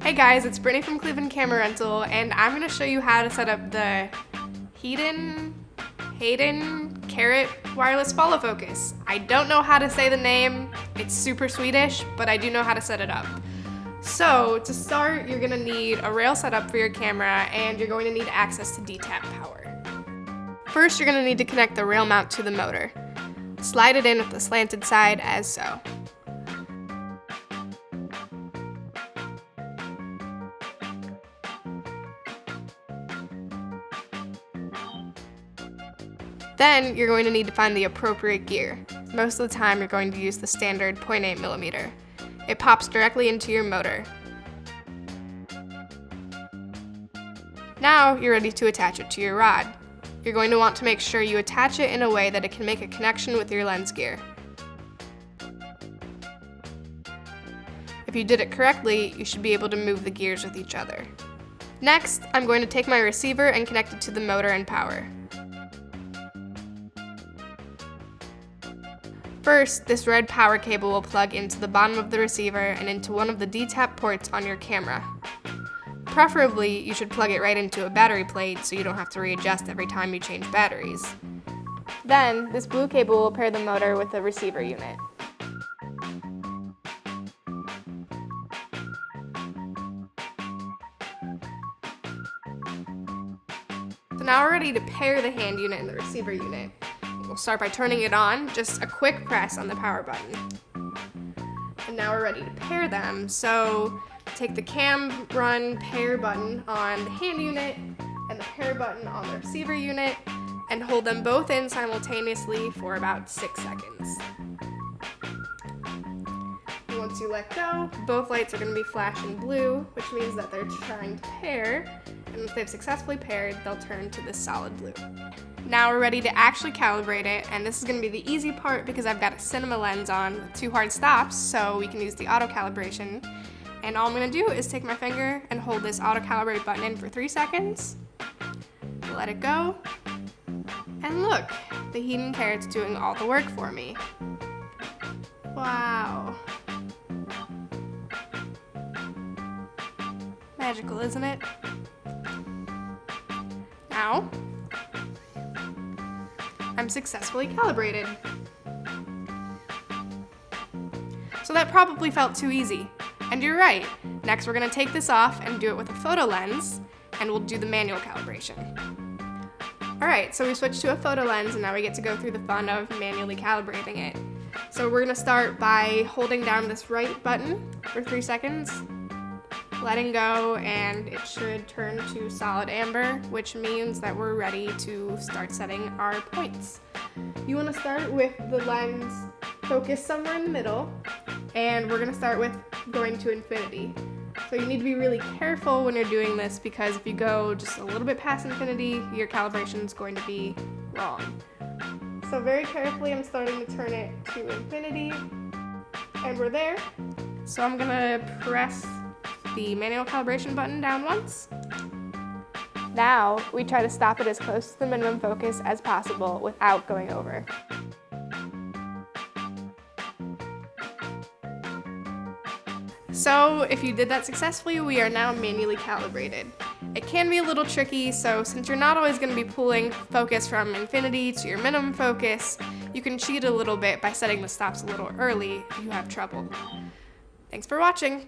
Hey guys, it's Brittany from Heden Carat, and I'm going to show you how to set up the Heden Carat wireless follow focus. I don't know how to say the name, it's super Swedish, but I do know how to set it up. So to start, you're going to need a rail setup for your camera, and you're going to need access to DTAP power. First, you're going to need to connect the rail mount to the motor. Slide it in with the slanted side as so. Then you're going to need to find the appropriate gear. Most of the time you're going to use the standard 0.8mm. It pops directly into your motor. Now you're ready to attach it to your rod. You're going to want to make sure you attach it in a way that it can make a connection with your lens gear. If you did it correctly, you should be able to move the gears with each other. Next, I'm going to take my receiver and connect it to the motor and power. First, this red power cable will plug into the bottom of the receiver and into one of the DTAP ports on your camera. Preferably, you should plug it right into a battery plate so you don't have to readjust every time you change batteries. Then, this blue cable will pair the motor with the receiver unit. So now we're ready to pair the hand unit and the receiver unit. We'll start by turning it on, just a quick press on the power button. And now we're ready to pair them. So take the cam run pair button on the hand unit and the pair button on the receiver unit and hold them both in simultaneously for about 6 seconds. And once you let go, both lights are going to be flashing blue, which means that they're trying to pair, and if they've successfully paired, they'll turn to this solid blue. Now we're ready to actually calibrate it, and this is going to be the easy part because I've got a cinema lens on with 2 hard stops, so we can use the auto calibration. And all I'm going to do is take my finger and hold this auto calibrate button in for 3 seconds, let it go, and look, the Heden Carat's doing all the work for me. Wow. Magical, isn't it? Now, I'm successfully calibrated. So that probably felt too easy. And you're right. Next we're going to take this off and do it with a photo lens, and we'll do the manual calibration. Alright, so we switched to a photo lens, and now we get to go through the fun of manually calibrating it. So we're going to start by holding down this right button for 3 seconds, letting go, and it should turn to solid amber, which means that we're ready to start setting our points. You want to start with the lens focused somewhere in the middle, and we're going to start with going to infinity. So you need to be really careful when you're doing this because if you go just a little bit past infinity, your calibration is going to be wrong. So very carefully I'm starting to turn it to infinity, and we're there. So I'm going to press the manual calibration button down once. Now, we try to stop it as close to the minimum focus as possible without going over. So, if you did that successfully, we are now manually calibrated. It can be a little tricky, so since you're not always going to be pulling focus from infinity to your minimum focus, you can cheat a little bit by setting the stops a little early if you have trouble. Thanks for watching!